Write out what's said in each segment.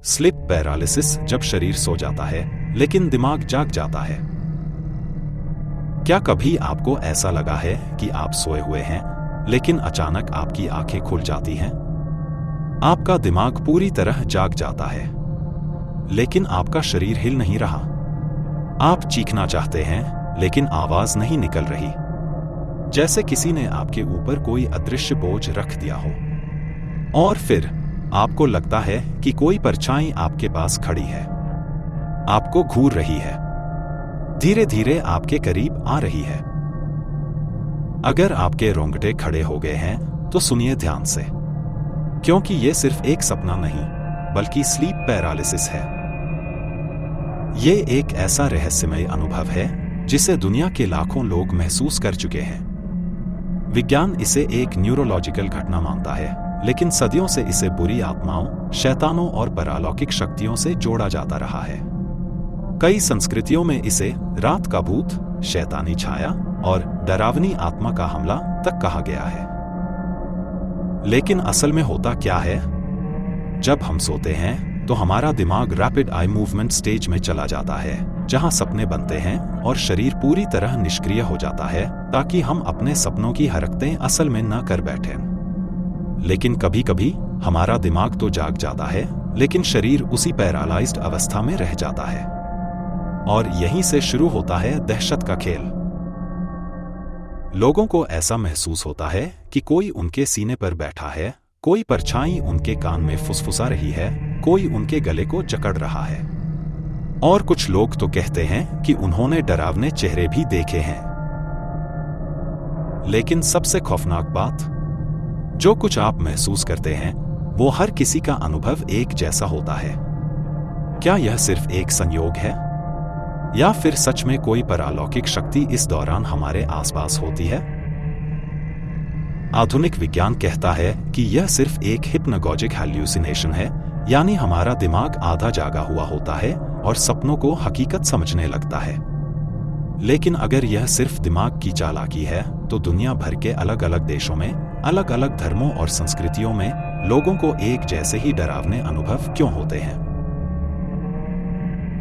Sleep paralysis जब शरीर सो जाता है लेकिन दिमाग जाग जाता है। क्या कभी आपको ऐसा लगा है कि आप सोए हुए हैं लेकिन अचानक आपकी आंखें खुल जाती हैं? आपका दिमाग पूरी तरह जाग जाता है लेकिन आपका शरीर हिल नहीं रहा। आप चीखना चाहते हैं लेकिन आवाज नहीं निकल रही, जैसे किसी ने आपके ऊपर कोई अदृश्य बोझ रख दिया हो। और फिर आपको लगता है कि कोई परछाई आपके पास खड़ी है, आपको घूर रही है, धीरे धीरे आपके करीब आ रही है। अगर आपके रोंगटे खड़े हो गए हैं तो सुनिए ध्यान से, क्योंकि यह सिर्फ एक सपना नहीं बल्कि स्लीप पैरालिसिस है। यह एक ऐसा रहस्यमय अनुभव है जिसे दुनिया के लाखों लोग महसूस कर चुके हैं। विज्ञान इसे एक न्यूरोलॉजिकल घटना मानता है, लेकिन सदियों से इसे बुरी आत्माओं, शैतानों और परालौकिक शक्तियों से जोड़ा जाता रहा है। कई संस्कृतियों में इसे रात का भूत, शैतानी छाया और डरावनी आत्मा का हमला तक कहा गया है। लेकिन असल में होता क्या है? जब हम सोते हैं तो हमारा दिमाग रैपिड आई मूवमेंट स्टेज में चला जाता है, जहां सपने बनते हैं और शरीर पूरी तरह निष्क्रिय हो जाता है ताकि हम अपने सपनों की हरकतें असल में न कर बैठें। लेकिन कभी कभी हमारा दिमाग तो जाग जाता है लेकिन शरीर उसी पैरालाइज्ड अवस्था में रह जाता है, और यहीं से शुरू होता है दहशत का खेल। लोगों को ऐसा महसूस होता है कि कोई उनके सीने पर बैठा है, कोई परछाई उनके कान में फुसफुसा रही है, कोई उनके गले को जकड़ रहा है। और कुछ लोग तो कहते हैं कि उन्होंने डरावने चेहरे भी देखे हैं। लेकिन सबसे खौफनाक बात, जो कुछ आप महसूस करते हैं वो हर किसी का अनुभव एक जैसा होता है। क्या यह सिर्फ एक संयोग है, या फिर सच में कोई परालौकिक शक्ति इस दौरान हमारे आसपास होती है? आधुनिक विज्ञान कहता है कि यह सिर्फ एक हिप्नोगॉजिक हैल्यूसिनेशन है, यानी हमारा दिमाग आधा जागा हुआ होता है और सपनों को हकीकत समझने लगता है। लेकिन अगर यह सिर्फ दिमाग की चालाकी है तो दुनिया भर के अलग अलग देशों में, अलग अलग धर्मों और संस्कृतियों में लोगों को एक जैसे ही डरावने अनुभव क्यों होते हैं?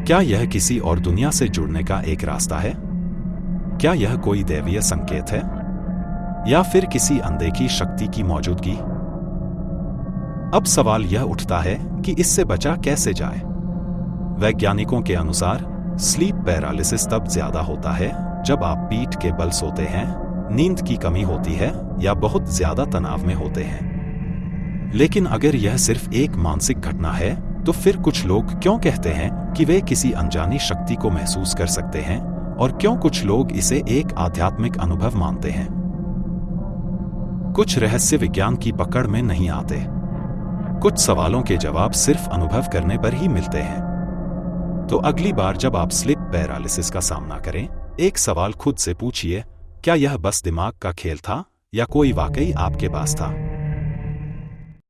क्या यह किसी और दुनिया से जुड़ने का एक रास्ता है? क्या यह कोई दैवीय संकेत है, या फिर किसी अनदेखी शक्ति की मौजूदगी? अब सवाल यह उठता है कि इससे बचा कैसे जाए। वैज्ञानिकों के अनुसार स्लीप पैरालिसिस तब ज्यादा होता है जब आप पीठ के बल सोते हैं, नींद की कमी होती है या बहुत ज्यादा तनाव में होते हैं। लेकिन अगर यह सिर्फ एक मानसिक घटना है तो फिर कुछ लोग क्यों कहते हैं कि वे किसी अनजानी शक्ति को महसूस कर सकते हैं, और क्यों कुछ लोग इसे एक आध्यात्मिक अनुभव मानते हैं? कुछ रहस्य विज्ञान की पकड़ में नहीं आते। कुछ सवालों के जवाब सिर्फ अनुभव करने पर ही मिलते हैं। तो अगली बार जब आप स्लीप पैरालिसिस का सामना करें, एक सवाल खुद से पूछिए, क्या यह बस दिमाग का खेल था या कोई वाकई आपके पास था?